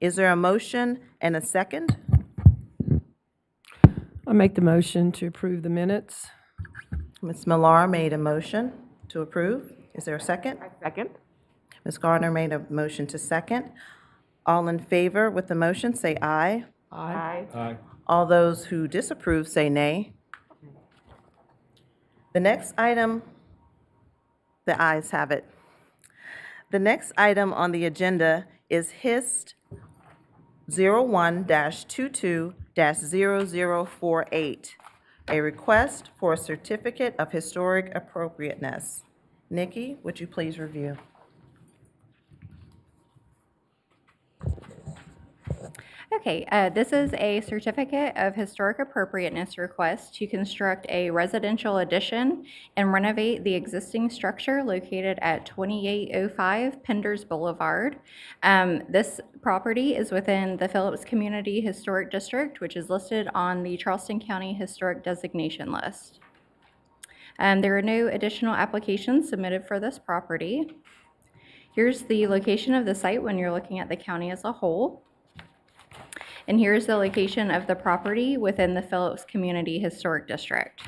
Is there a motion and a second? I make the motion to approve the minutes. Ms. Millar made a motion to approve. Is there a second? Second. Ms. Gardner made a motion to second. All in favor with the motion, say aye. Aye. Aye. All those who disapprove, say nay. The next item, the ayes have it. The next item on the agenda is HIST 01-22-0048, a request for a certificate of historic appropriateness. Nikki, would you please review? Okay, this is a certificate of historic appropriateness request to construct a residential addition and renovate the existing structure located at 2805 Penders Boulevard. This property is within the Phillips Community Historic District, which is listed on the Charleston County Historic Designation List. There are no additional applications submitted for this property. Here's the location of the site when you're looking at the county as a whole. And here's the location of the property within the Phillips Community Historic District.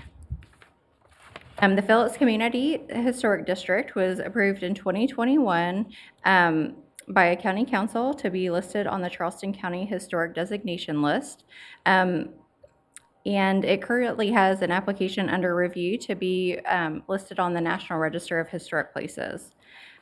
The Phillips Community Historic District was approved in 2021 by a county council to be listed on the Charleston County Historic Designation List. And it currently has an application under review to be listed on the National Register of Historic Places.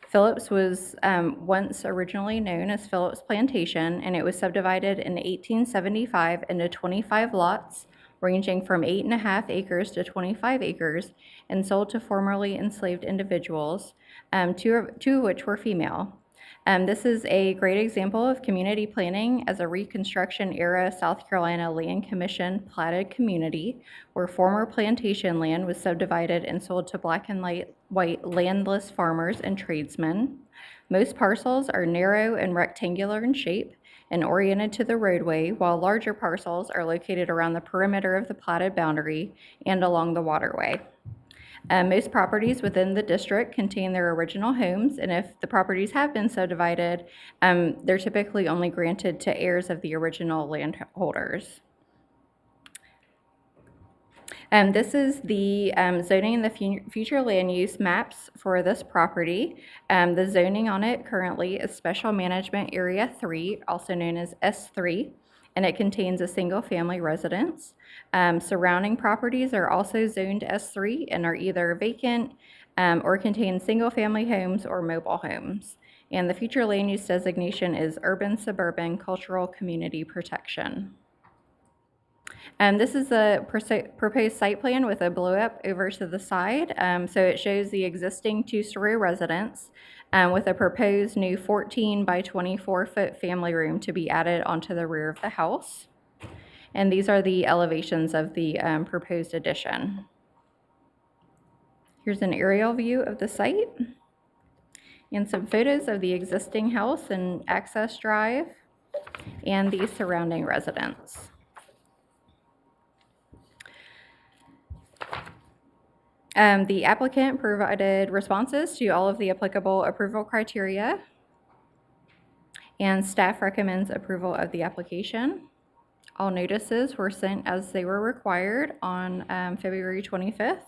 Phillips was once originally known as Phillips Plantation, and it was subdivided in 1875 into 25 lots, ranging from 8.5 acres to 25 acres, and sold to formerly enslaved individuals, two of which were female. This is a great example of community planning as a Reconstruction-era South Carolina Land Commission platted community where former plantation land was subdivided and sold to black and white landless farmers and tradesmen. Most parcels are narrow and rectangular in shape and oriented to the roadway, while larger parcels are located around the perimeter of the platted boundary and along the waterway. Most properties within the district contain their original homes, and if the properties have been subdivided, they're typically only granted to heirs of the original landholders. This is the zoning and the future land use maps for this property. The zoning on it currently is Special Management Area 3, also known as S3. And it contains a single-family residence. Surrounding properties are also zoned S3 and are either vacant or contain single-family homes or mobile homes. And the future land use designation is urban, suburban, cultural community protection. This is a proposed site plan with a blow-up over to the side. So it shows the existing two-story residence with a proposed new 14 by 24-foot family room to be added onto the rear of the house. And these are the elevations of the proposed addition. Here's an aerial view of the site and some photos of the existing house and access drive and the surrounding residence. The applicant provided responses to all of the applicable approval criteria, and staff recommends approval of the application. All notices were sent as they were required on February 25th.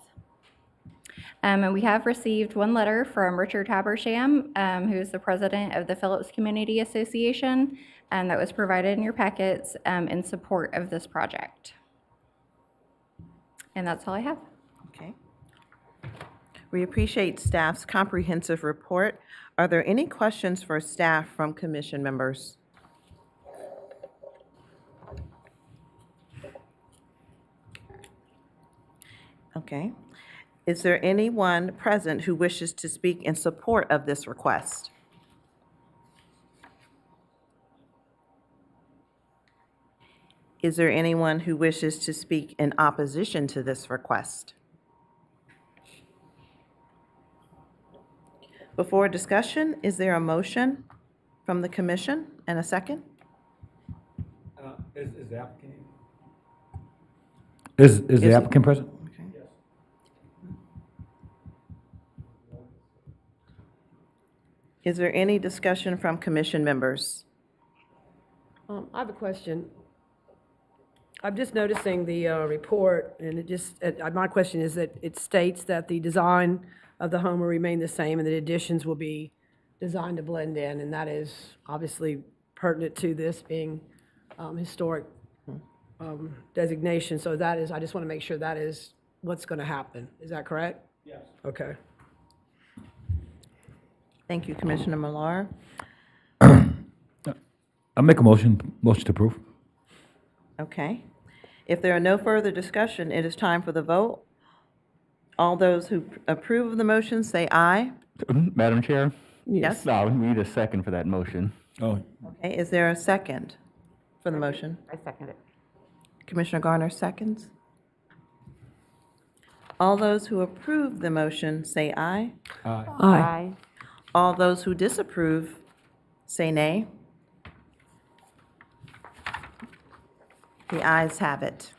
And we have received one letter from Richard Habersham, who is the president of the Phillips Community Association, and that was provided in your packets in support of this project. And that's all I have. Okay. We appreciate staff's comprehensive report. Are there any questions for staff from commission members? Okay. Is there anyone present who wishes to speak in support of this request? Is there anyone who wishes to speak in opposition to this request? Before discussion, is there a motion from the commission and a second? Is the applicant? Is the applicant present? Okay. Is there any discussion from commission members? I have a question. I'm just noticing the report, and my question is that it states that the design of the home will remain the same and the additions will be designed to blend in, and that is obviously pertinent to this being historic designation. So that is, I just want to make sure that is what's going to happen. Is that correct? Yes. Okay. Thank you, Commissioner Millar. I make a motion to approve. Okay. If there are no further discussion, it is time for the vote. All those who approve of the motion say aye. Madam Chair? Yes? No, we need a second for that motion. Oh, Okay, is there a second for the motion? I second it. Commissioner Garner seconds. All those who approve the motion say aye. Aye. All those who disapprove say nay. The ayes have it.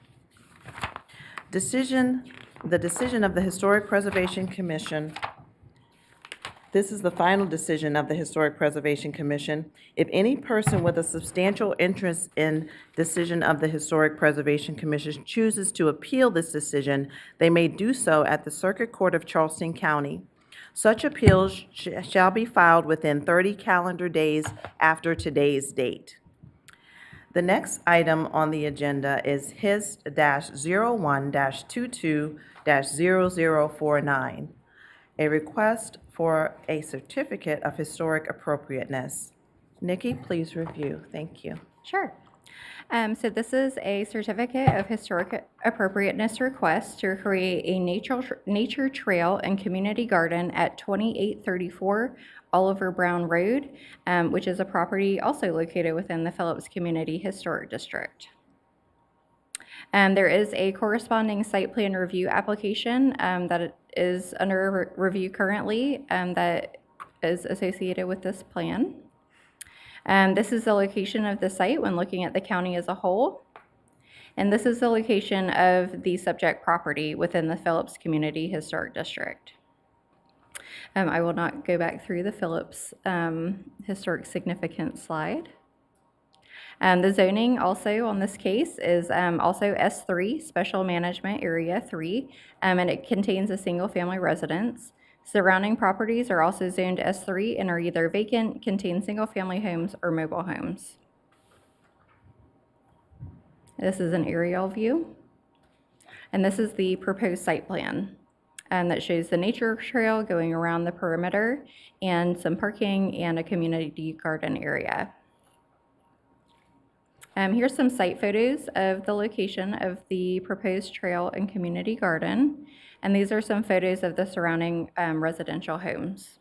The decision of the Historic Preservation Commission. This is the final decision of the Historic Preservation Commission. If any person with a substantial interest in decision of the Historic Preservation Commission chooses to appeal this decision, they may do so at the Circuit Court of Charleston County. Such appeals shall be filed within 30 calendar days after today's date. The next item on the agenda is HIS-01-22-0049, a request for a certificate of historic appropriateness. Nikki, please review. Thank you. Sure. So this is a certificate of historic appropriateness request to create a nature trail and community garden at 2834 Oliver Brown Road, which is a property also located within the Phillips Community Historic District. There is a corresponding site plan review application that is under review currently that is associated with this plan. This is the location of the site when looking at the county as a whole. And this is the location of the subject property within the Phillips Community Historic District. I will not go back through the Phillips historic significance slide. The zoning also on this case is also S3, Special Management Area 3, and it contains a single-family residence. Surrounding properties are also zoned S3 and are either vacant, contain single-family homes, or mobile homes. This is an aerial view. And this is the proposed site plan that shows the nature trail going around the perimeter and some parking and a community garden area. Here's some site photos of the location of the proposed trail and community garden. And these are some photos of the surrounding residential homes.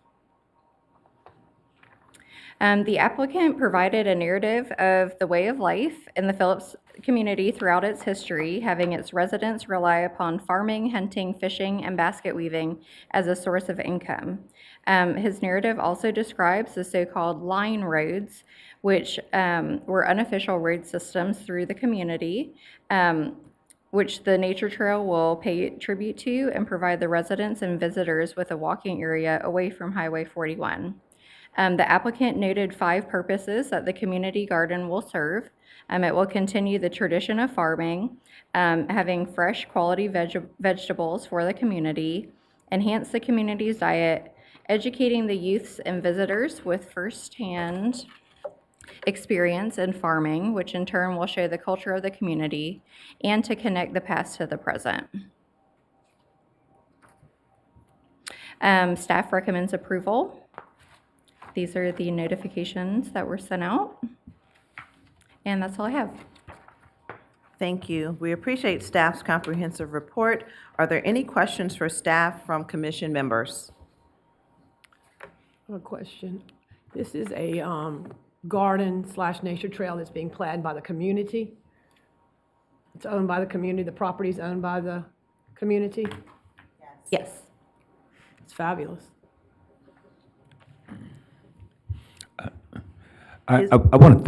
The applicant provided a narrative of the way of life in the Phillips community throughout its history, having its residents rely upon farming, hunting, fishing, and basket weaving as a source of income. His narrative also describes the so-called line roads, which were unofficial road systems through the community, which the nature trail will pay tribute to and provide the residents and visitors with a walking area away from Highway 41. The applicant noted 5 purposes that the community garden will serve. It will continue the tradition of farming, having fresh quality vegetables for the community, enhance the community's diet, educating the youths and visitors with firsthand experience in farming, which in turn will show the culture of the community, and to connect the past to the present. Staff recommends approval. These are the notifications that were sent out. And that's all I have. Thank you. We appreciate staff's comprehensive report. Are there any questions for staff from commission members? A question. This is a garden/nature trail that's being planned by the community. It's owned by the community. The property's owned by the community. Yes. It's fabulous. I want to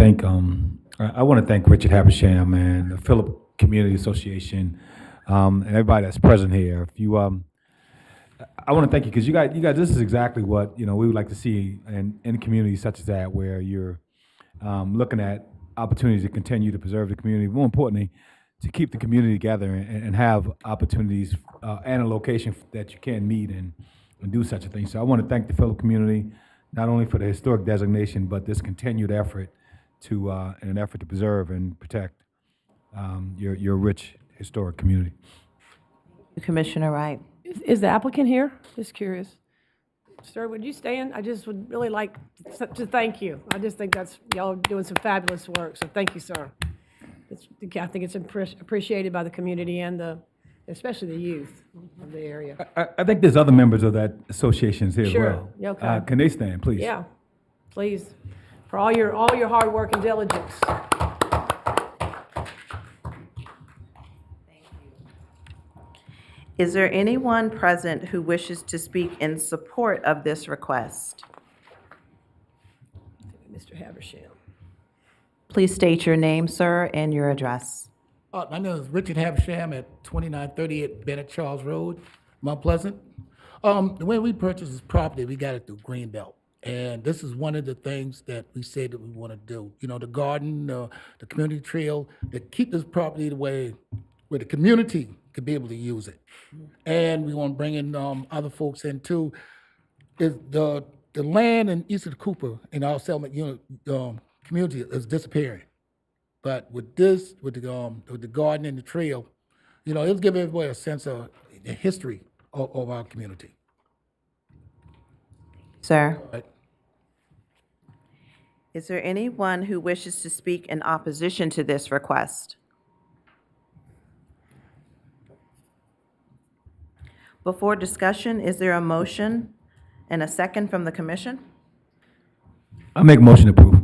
thank Richard Havisham and the Phillip Community Association and everybody that's present here. If you I want to thank you because you guys this is exactly what we would like to see in communities such as that, where you're looking at opportunities to continue to preserve the community. More importantly, to keep the community together and have opportunities and a location that you can meet and do such a thing. So I want to thank the Phillips community, not only for the historic designation, but this continued effort to, in an effort to preserve and protect your rich historic community. Commissioner Wright. Is the applicant here? Just curious. Sir, would you stand? I just would really like to thank you. I just think y'all doing some fabulous work, so thank you, sir. I think it's appreciated by the community and especially the youth of the area. I think there's other members of that association here as Sure. well. Yeah, okay. Can they stand, please? Yeah, please, for all your hard work and diligence. Is there anyone present who wishes to speak in support of this request? Mr. Habersham. Please state your name, sir, and your address. My name is Richard Havisham at 2938 Bennett Charles Road, Mount Pleasant. The way we purchased this property, we got it through Greenbelt. And this is one of the things that we said that we want to do. You know, the garden, the community trail, to keep this property the way where the community could be able to use it. And we want to bring in other folks in too. Is the land in east of the Cooper in our settlement unit community is disappearing. But with this, with the garden and the trail, you know, it'll give everybody a sense of the history of our community. Sir, Right? is there anyone who wishes to speak in opposition to this request? Before discussion, is there a motion and a second from the commission? I make a motion to approve.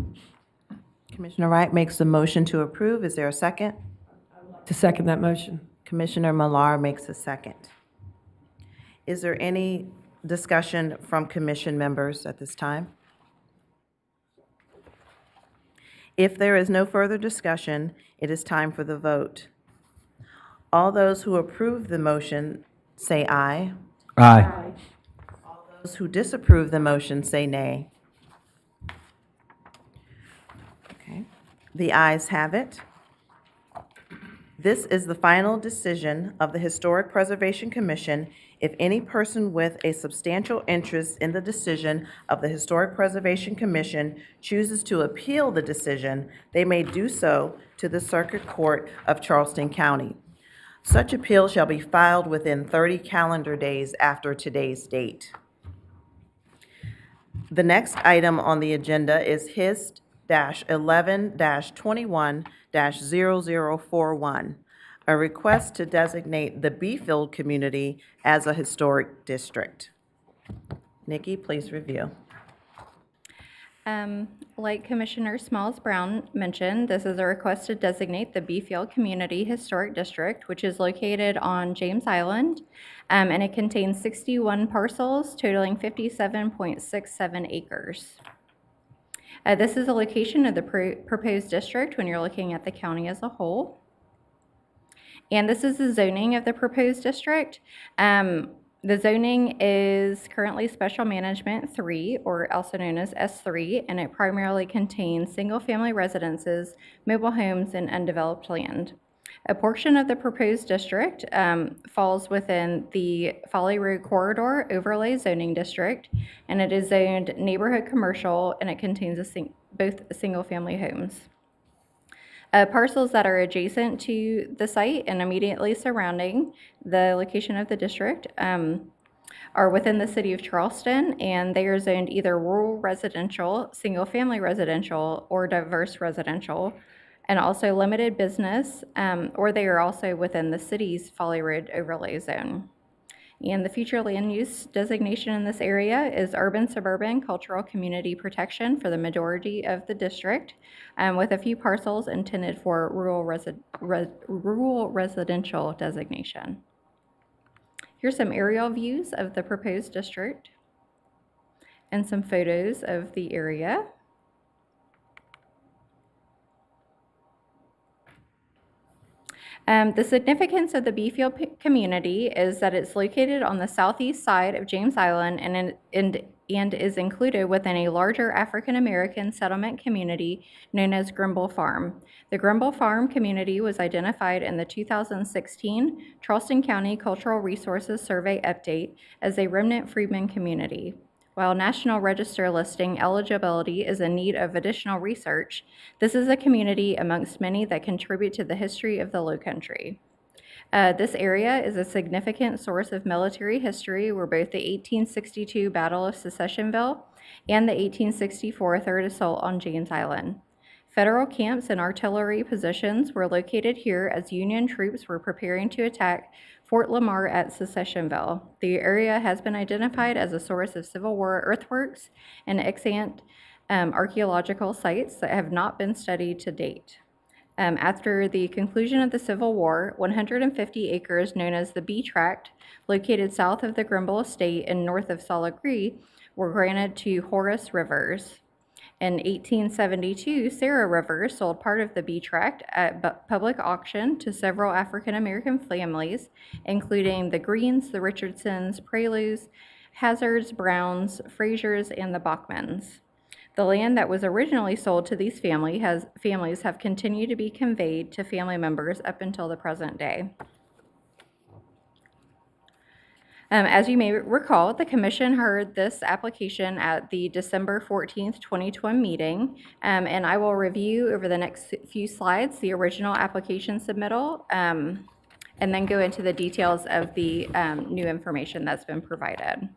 Commissioner Wright makes a motion to approve. Is there a second? To second that motion. Commissioner Millar makes a second. Is there any discussion from commission members at this time? If there is no further discussion, it is time for the vote. All those who approve the motion say aye. Aye. Those who disapprove the motion say nay. Okay. The ayes have it. This is the final decision of the Historic Preservation Commission. If any person with a substantial interest in the decision of the Historic Preservation Commission chooses to appeal the decision, they may do so to the Circuit Court of Charleston County. Such appeal shall be filed within 30 calendar days after today's date. The next item on the agenda is HIS-11-21-0041, a request to designate the Beefield community as a historic district. Nikki, please review. Like Commissioner Smalls-Brown mentioned, this is a request to designate the Beefield Community Historic District, which is located on James Island, and it contains 61 parcels totaling 57.67 acres. This is a location of the proposed district when you're looking at the county as a whole. And this is the zoning of the proposed district. The zoning is currently Special Management 3, or also known as S3, and it primarily contains single-family residences, mobile homes, and undeveloped land. A portion of the proposed district falls within the Folly Road Corridor Overlay Zoning District, and it is zoned neighborhood commercial, and it contains both single-family homes. Parcels that are adjacent to the site and immediately surrounding the location of the district are within the city of Charleston, and they are zoned either rural residential, single-family residential, or diverse residential, and also limited business, or they are also within the city's Folly Road overlay zone. And the future land use designation in this area is urban, suburban, cultural community protection for the majority of the district, with a few parcels intended for rural residential designation. Here's some aerial views of the proposed district and some photos of the area. The significance of the Beefield community is that it's located on the southeast side of James Island and and is included within a larger African-American settlement community known as Grimble Farm. The Grimble Farm community was identified in the 2016 Charleston County Cultural Resources Survey update as a remnant freedmen community. While National Register listing eligibility is in need of additional research, this is a community amongst many that contribute to the history of the Lowcountry. This area is a significant source of military history where both the 1862 Battle of Secessionville and the 1864 Third Assault on James Island. Federal camps and artillery positions were located here as Union troops were preparing to attack Fort Lamar at Secessionville. The area has been identified as a source of Civil War earthworks and extant archaeological sites that have not been studied to date. After the conclusion of the Civil War, 150 acres known as the B Tract, located south of the Grimble Estate and north of Solid Creek, were granted to Horace Rivers. In 1872, Sarah Rivers sold part of the B Tract at public auction to several African-American families, including the Greens, the Richardsons, Preludes, Hazards, Browns, Frasers, and the Bachmans. The land that was originally sold to these families have continued to be conveyed to family members up until the present day. As you may recall, the Commission heard this application at the December 14th, 2020 meeting, and I will review over the next few slides the original application submittal, and then go into the details of the new information that's been provided.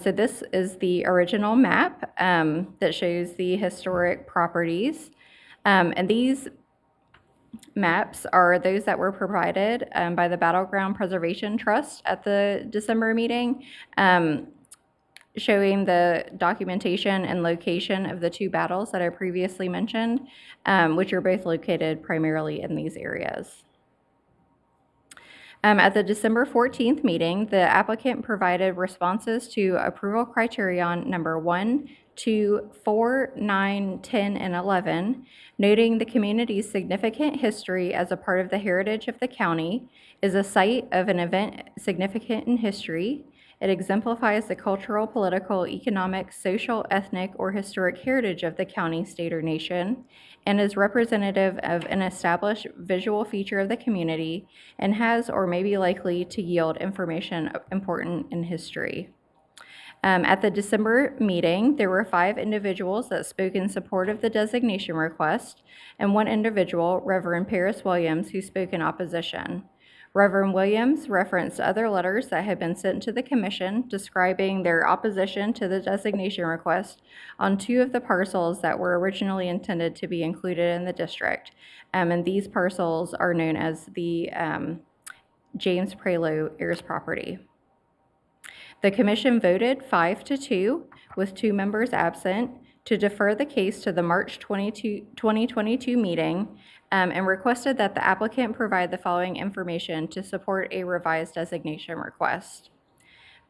So this is the original map that shows the historic properties. And these maps are those that were provided by the Battleground Preservation Trust at the December meeting, showing the documentation and location of the two battles that I previously mentioned, which are both located primarily in these areas. At the December 14th meeting, the applicant provided responses to approval criterion number 1, 2, 4, 9, 10, and 11, noting the community's significant history as a part of the heritage of the county, is a site of an event significant in history. It exemplifies the cultural, political, economic, social, ethnic, or historic heritage of the county, state, or nation, and is representative of an established visual feature of the community, and has or may be likely to yield information important in history. At the December meeting, there were 5 individuals that spoke in support of the designation request, and 1 individual, Reverend Paris Williams, who spoke in opposition. Reverend Williams referenced other letters that had been sent to the Commission describing their opposition to the designation request on 2 of the parcels that were originally intended to be included in the district. And these parcels are known as the James Prelude heirs property. The Commission voted 5-2, with 2 members absent, to defer the case to the March 2022 meeting, and requested that the applicant provide the following information to support a revised designation request.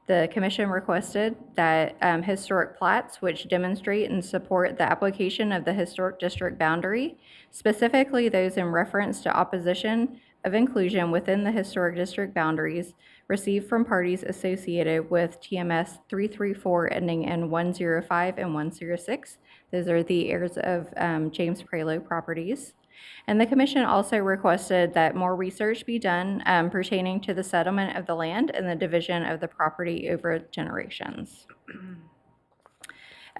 The Commission requested that historic plats which demonstrate and support the application of the historic district boundary, specifically those in reference to opposition of inclusion within the historic district boundaries, received from parties associated with TMS 334 ending in 105 and 106. Those are the heirs of James Prelude properties. And the Commission also requested that more research be done pertaining to the settlement of the land and the division of the property over generations.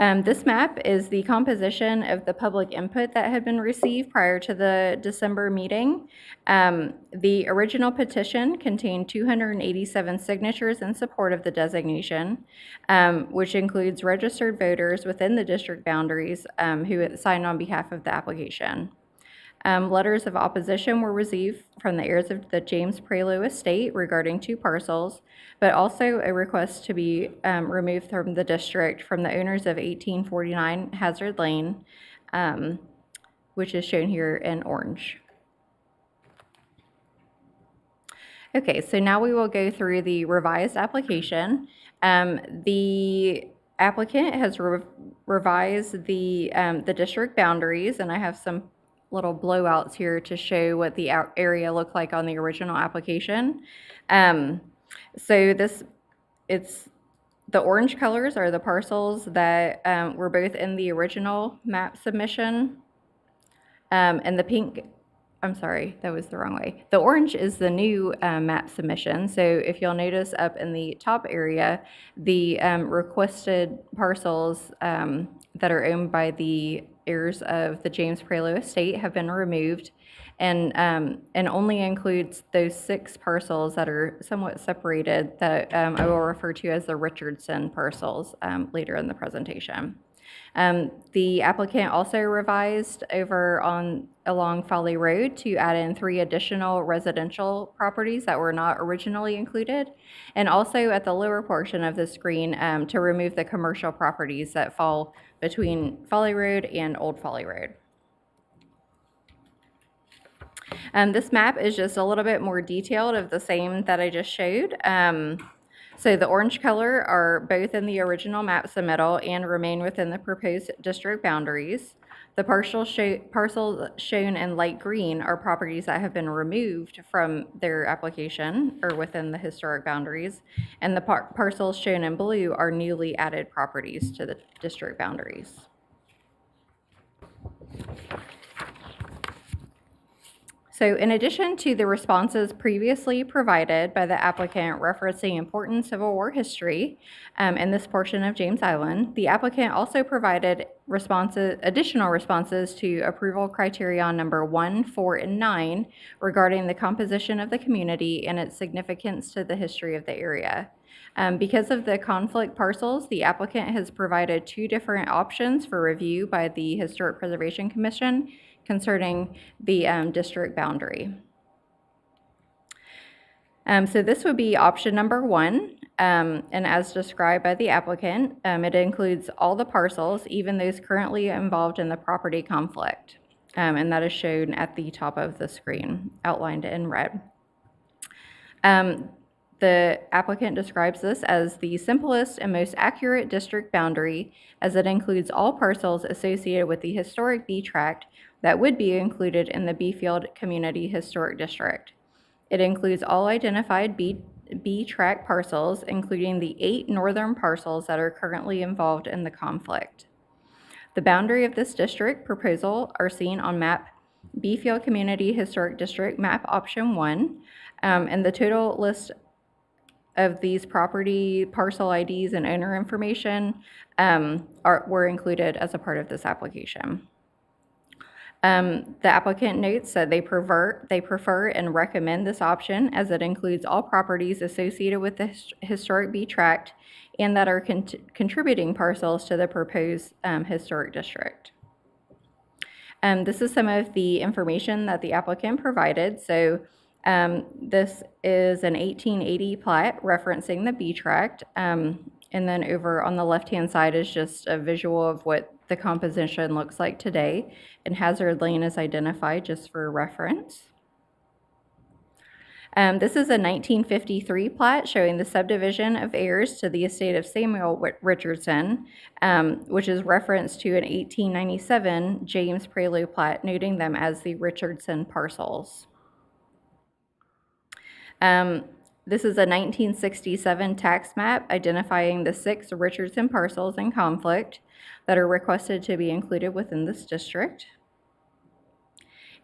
This map is the composition of the public input that had been received prior to the December meeting. The original petition contained 287 signatures in support of the designation, which includes registered voters within the district boundaries who signed on behalf of the application. Letters of opposition were received from the heirs of the James Prelude estate regarding 2 parcels, but also a request to be removed from the district from the owners of 1849 Hazard Lane, which is shown here in orange. Okay, so now we will go through the revised application. The applicant has revised the district boundaries, and I have some little blowouts here to show what the area looked like on the original application. So it's The orange colors are the parcels that were both in the original map submission. And the pink, I'm sorry, that was the wrong way. The orange is the new map submission. So if you'll notice up in the top area, the requested parcels that are owned by the heirs of the James Prelo estate have been removed, and only includes those 6 parcels that are somewhat separated that I will refer to as the Richardson parcels later in the presentation. The applicant also revised over along Folly Road to add in 3 additional residential properties that were not originally included, and also at the lower portion of the screen to remove the commercial properties that fall between Folly Road and Old Folly Road. This map is just a little bit more detailed of the same that I just showed. So the orange color are both in the original map submittal and remain within the proposed district boundaries. The parcels shown in light green are properties that have been removed from their application or within the historic boundaries. And the parcels shown in blue are newly added properties to the district boundaries. So in addition to the responses previously provided by the applicant referencing important Civil War history in this portion of James Island, the applicant also provided additional responses to approval criterion number 1, 4, and 9 regarding the composition of the community and its significance to the history of the area. Because of the conflict parcels, the applicant has provided 2 different options for review by the Historic Preservation Commission concerning the district boundary. So this would be option number 1, and as described by the applicant, it includes all the parcels, even those currently involved in the property conflict, and that is shown at the top of the screen, outlined in red. The applicant describes this as the simplest and most accurate district boundary, as it includes all parcels associated with the historic B tract that would be included in the Beefield Community Historic District. It includes all identified B tract parcels, including the 8 northern parcels that are currently involved in the conflict. The boundary of this district proposal are seen on map Beefield Community Historic District map option 1, and the total list of these property parcel IDs and owner information were included as a part of this application. The applicant notes that they prefer and recommend this option as it includes all properties associated with the historic B tract and that are contributing parcels to the proposed historic district. This is some of the information that the applicant provided. So this is an 1880 plat referencing the B tract. And then over on the left-hand side is just a visual of what the composition looks like today. And Hazard Lane is identified just for reference. This is a 1953 plat showing the subdivision of heirs to the estate of Samuel Richardson, which is referenced to an 1897 James Prelo plat, noting them as the Richardson parcels. This is a 1967 tax map identifying the 6 Richardson parcels in conflict that are requested to be included within this district.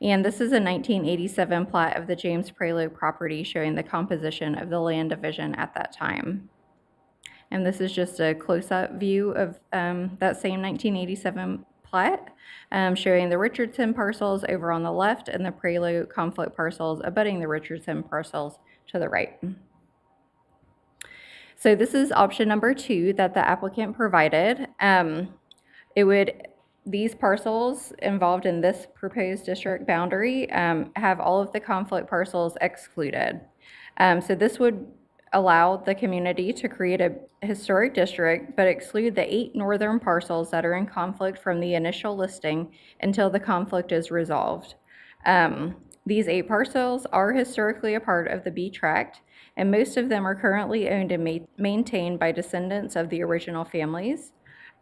And this is a 1987 plat of the James Prelo property showing the composition of the land division at that time. And this is just a close-up view of that same 1987 plat, showing the Richardson parcels over on the left and the Prelo conflict parcels abutting the Richardson parcels to the right. So this is option number 2 that the applicant provided. These parcels involved in this proposed district boundary have all of the conflict parcels excluded. So this would allow the community to create a historic district, but exclude the 8 northern parcels that are in conflict from the initial listing until the conflict is resolved. These 8 parcels are historically a part of the B tract, and most of them are currently owned and maintained by descendants of the original families.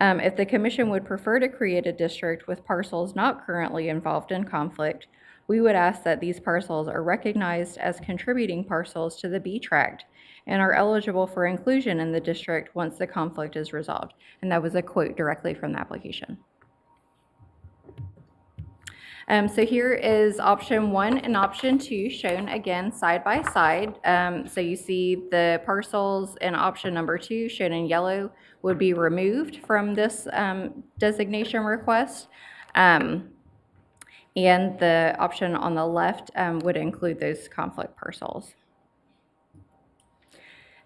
If the commission would prefer to create a district with parcels not currently involved in conflict, we would ask that these parcels are recognized as contributing parcels to the B tract and are eligible for inclusion in the district once the conflict is resolved. And that was a quote directly from the application. So here is option 1 and option 2 shown again side by side. So you see the parcels in option number 2 shown in yellow would be removed from this designation request. And the option on the left would include those conflict parcels.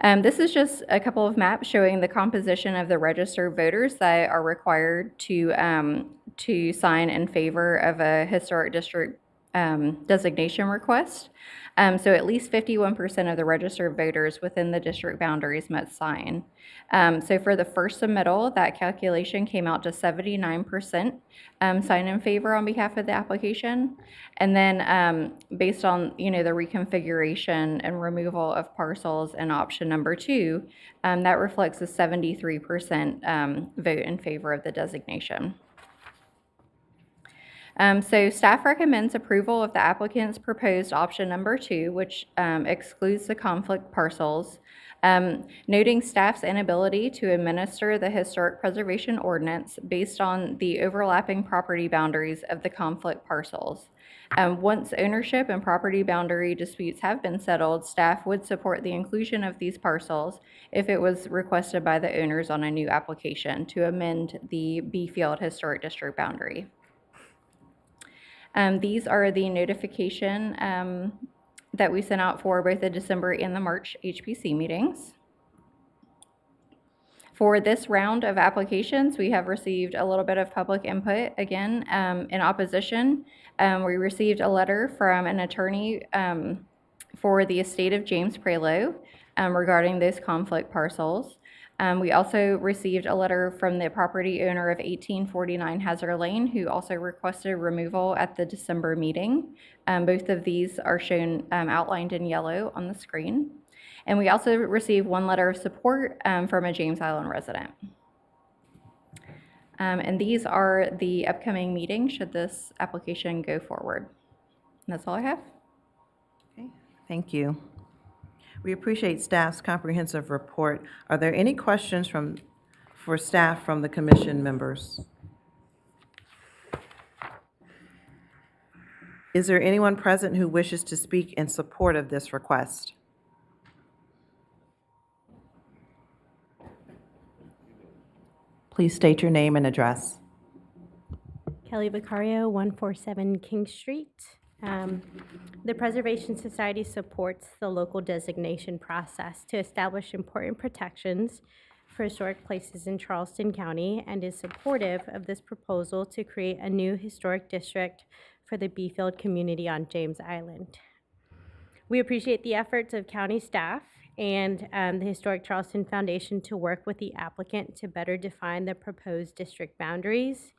This is just a couple of maps showing the composition of the registered voters that are required to sign in favor of a historic district designation request. So at least 51% of the registered voters within the district boundaries must sign. So for the first submittal, that calculation came out to 79% sign in favor on behalf of the application. And then based on, the reconfiguration and removal of parcels in option number 2, that reflects a 73% vote in favor of the designation. So staff recommends approval of the applicant's proposed option number 2, which excludes the conflict parcels, noting staff's inability to administer the historic preservation ordinance based on the overlapping property boundaries of the conflict parcels. Once ownership and property boundary disputes have been settled, staff would support the inclusion of these parcels if it was requested by the owners on a new application to amend the Beefield Historic District boundary. These are the notification that we sent out for both the December and the March HPC meetings. For this round of applications, we have received a little bit of public input. Again, in opposition, we received a letter from an attorney for the estate of James Prelo regarding those conflict parcels. We also received a letter from the property owner of 1849 Hazard Lane, who also requested removal at the December meeting. Both of these are shown outlined in yellow on the screen. And we also received one letter of support from a James Island resident. And these are the upcoming meetings should this application go forward. And that's all I have. Okay, thank you. We appreciate staff's comprehensive report. Are there any questions for staff from the commission members? Is there anyone present who wishes to speak in support of this request? Please state your name and address. Kelly Vicario, 147 King Street. The Preservation Society supports the local designation process to establish important protections for historic places in Charleston County and is supportive of this proposal to create a new historic district for the Beefield community on James Island. We appreciate the efforts of county staff and the Historic Charleston Foundation to work with the applicant to better define the proposed district boundaries.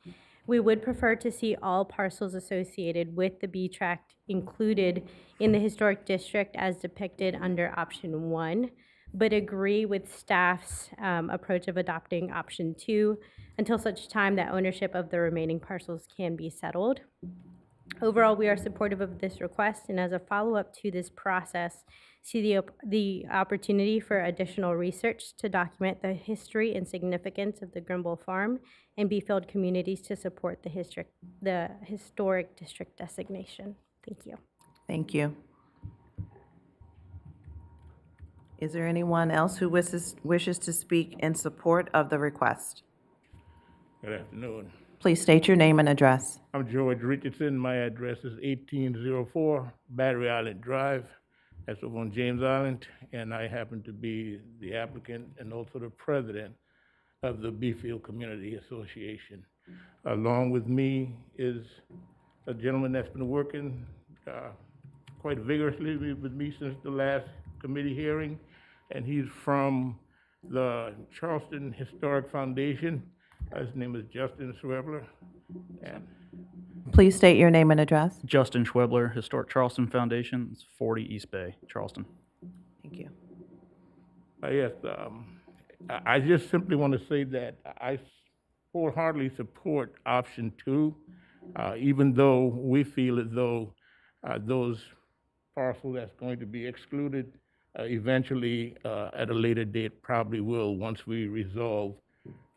We would prefer to see all parcels associated with the B tract included in the historic district as depicted under option 1, but agree with staff's approach of adopting option 2 until such time that ownership of the remaining parcels can be settled. Overall, we are supportive of this request, and as a follow-up to this process, see the opportunity for additional research to document the history and significance of the Grimble Farm and Beefield communities to support the historic district designation. Thank you. Thank you. Is there anyone else who wishes to speak in support of the request? Good afternoon. Please state your name and address. I'm George Richardson. My address is 1804 Battery Island Drive. That's over on James Island, and I happen to be the applicant and also the president of the Beefield Community Association. Along with me is a gentleman that's been working quite vigorously with me since the last committee hearing, and he's from the Charleston Historic Foundation. His name is Justin Schwebler. And Please state your name and address. Justin Schwebler, Historic Charleston Foundation, it's 40 East Bay, Charleston. Thank you. yes, I just simply want to say that I wholeheartedly support option 2, even though we feel as though those parcels that's going to be excluded eventually, at a later date, probably will, once we resolve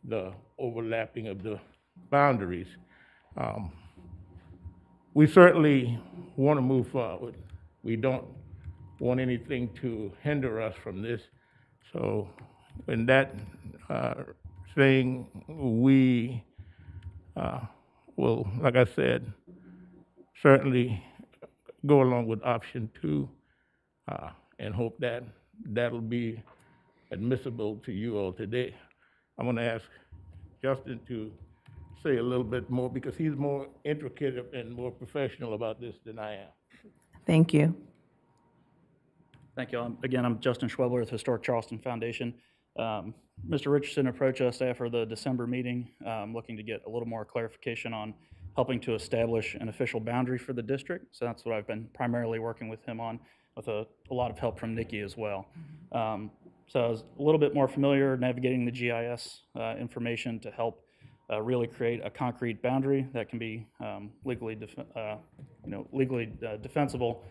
the overlapping of the boundaries. We certainly want to move forward. We don't want anything to hinder us from this. So in that thing, we will, like I said, certainly go along with option 2 and hope that that'll be admissible to you all today. I'm going to ask Justin to say a little bit more because he's more intricate and more professional about this than I am. Thank you. Thank you. Again, I'm Justin Schwebler with Historic Charleston Foundation. Mr. Richardson approached us after the December meeting, looking to get a little more clarification on helping to establish an official boundary for the district. So that's what I've been primarily working with him on, with a lot of help from Nikki as well. So I was a little bit more familiar navigating the GIS information to help really create a concrete boundary that can be legally defensible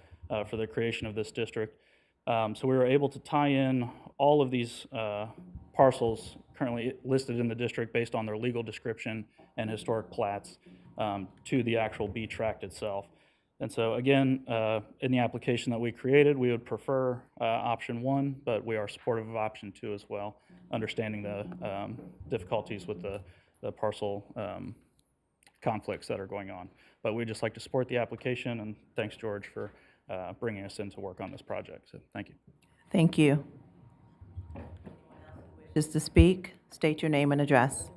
for the creation of this district. So we were able to tie in all of these parcels currently listed in the district based on their legal description and historic plats to the actual B tract itself. And so again, in the application that we created, we would prefer option 1, but we are supportive of option 2 as well, understanding the difficulties with the parcel conflicts that are going on. But we'd just like to support the application, and thanks, George, for bringing us in to work on this project. So thank you. Thank you. Just to speak, state your name and address.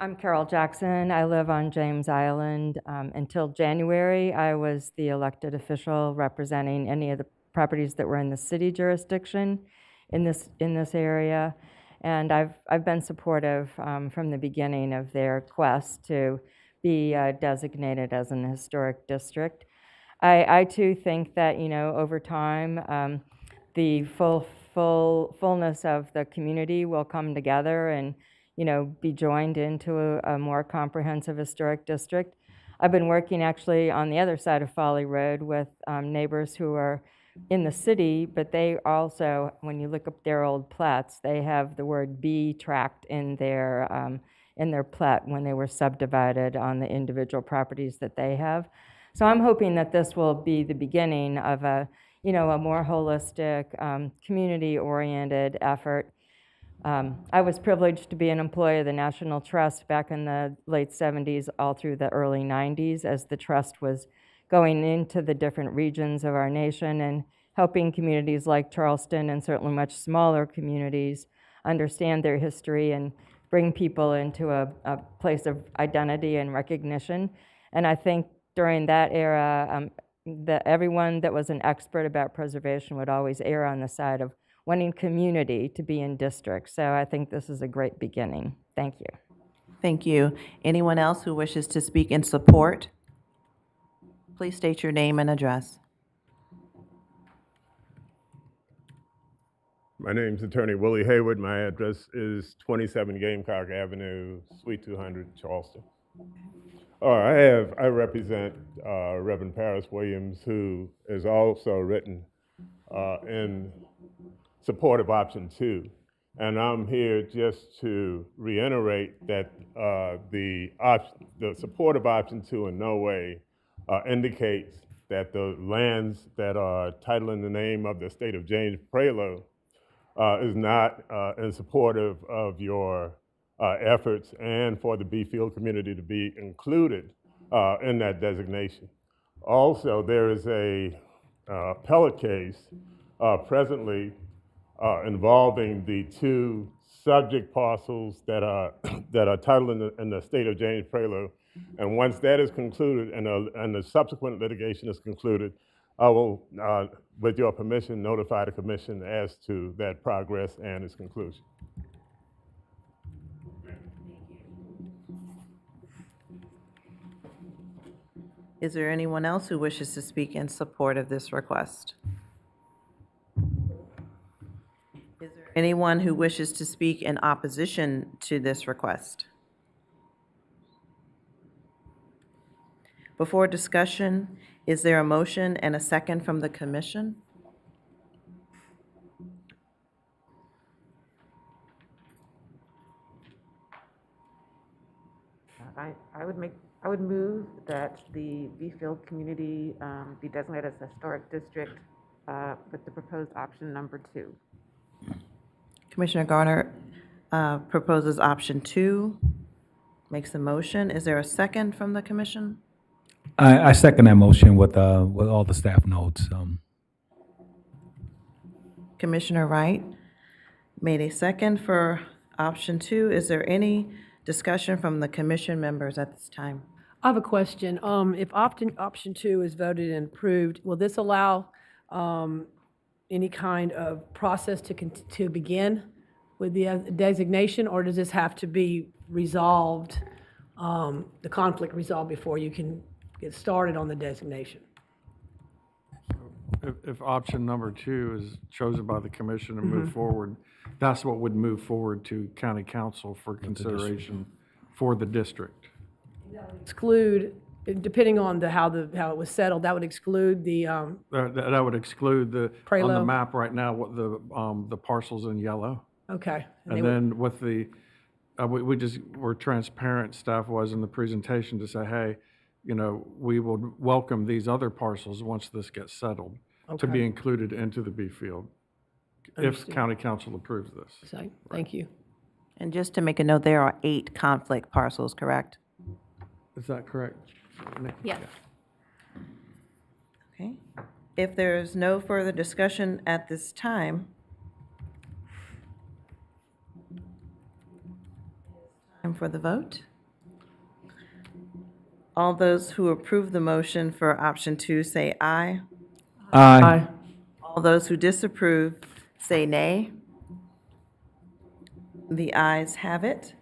I'm Carol Jackson. I live on James Island. Until January, I was the elected official representing any of the properties that were in the city jurisdiction in this area. And I've been supportive from the beginning of their quest to be designated as an historic district. I too think that, over time, the fullness of the community will come together and, be joined into a more comprehensive historic district. I've been working actually on the other side of Folly Road with neighbors who are in the city, but they also, when you look up their old plats, they have the word B tract in their plat when they were subdivided on the individual properties that they have. So I'm hoping that this will be the beginning of a more holistic, community-oriented effort. I was privileged to be an employee of the National Trust back in the late 70s, all through the early 90s, as the trust was going into the different regions of our nation and helping communities like Charleston and certainly much smaller communities understand their history and bring people into a place of identity and recognition. And I think during that era, everyone that was an expert about preservation would always err on the side of wanting community to be in districts. So I think this is a great beginning. Thank you. Thank you. Anyone else who wishes to speak in support? Please state your name and address. My name's Attorney Willie Hayward. My address is 27 Gamecock Avenue, Suite 200, Charleston. I represent Reverend Paris Williams, who is also written in support of option 2. And I'm here just to reiterate that the support of option 2 in no way indicates that the lands that are titled in the name of the state of James Prelo is not in support of your efforts and for the B field community to be included in that designation. Also, there is a appellate case presently involving the 2 subject parcels that are titled in the state of James Prelo. And once that is concluded and the subsequent litigation is concluded, I will, with your permission, notify the commission as to that progress and its conclusion. Is there anyone else who wishes to speak in support of this request? Is there anyone who wishes to speak in opposition to this request? Before discussion, is there a motion and a second from the commission? I would move that the Beefield community be designated as a historic district with the proposed option number 2. Commissioner Garner proposes option 2, makes the motion. Is there a second from the commission? I second that motion with all the staff notes. Commissioner Wright made a second for option 2. Is there any discussion from the commission members at this time? I have a question. If option 2 is voted and approved, will this allow any kind of process to begin with the designation, or does this have to be resolved, the conflict resolved before you can get started on the designation? If option number 2 is chosen by the commission and move forward, that's what would move forward to county council for consideration for the district. Exclude, depending on how it was settled, that would exclude the, That would exclude on the Prelo. map right now, what the parcels in yellow. okay. And then with the, we just were transparent, staff was in the presentation to say, hey, we will welcome these other parcels once this gets settled to be Okay. included into the B field, if Understood. county council approves this. So, thank you. And just to make a note, there are 8 conflict parcels, correct? Is that correct? Nick? Yes. Okay. If there's no further discussion at this time, time for the vote. All those who approve the motion for option 2 say aye. Aye. All those who disapprove say nay. The ayes have it.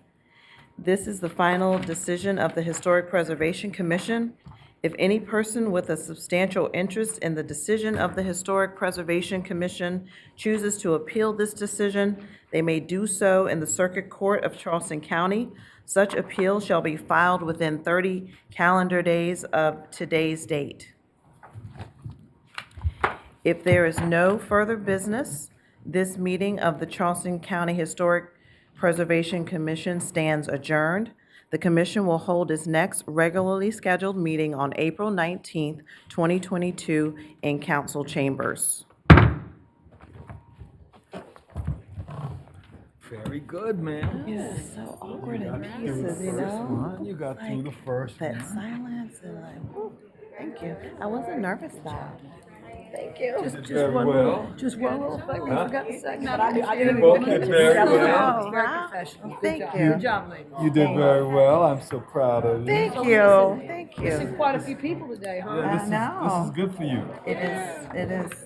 This is the final decision of the Historic Preservation Commission. If any person with a substantial interest in the decision of the Historic Preservation Commission chooses to appeal this decision, they may do so in the Circuit Court of Charleston County. Such appeal shall be filed within 30 calendar days of today's date. If there is no further business, this meeting of the Charleston County Historic Preservation Commission stands adjourned. The commission will hold its next regularly scheduled meeting on April 19th, 2022 in council chambers. Very good, man. It's so awkward in pieces, you know? You got through the first That silence and like, whew, thank you. I wasn't nervous though. Thank you. Very well. Just one little thing we forgot to say. Both did very well. Oh, Very wow. professional. Good Thank job. you. Good job, lady. You did very well. I'm so proud of you. Thank you. Thank Missing you. quite a few people today, huh? I know. This is good for you. It is, it is.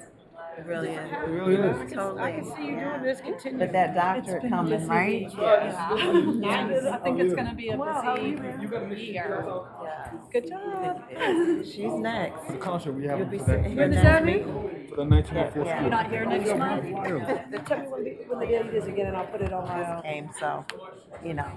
It really is. It really is. Totally. I can see you doing this continue. But that doctorate coming, right? I think it's gonna be a busy year. Good job. She's next. The concert we have You'll be for sitting that, here When does next that week. mean? for the 1904 Yeah. school. You're not here next month? Tell me when the date is again, and I'll put it on my, Came, so, you know.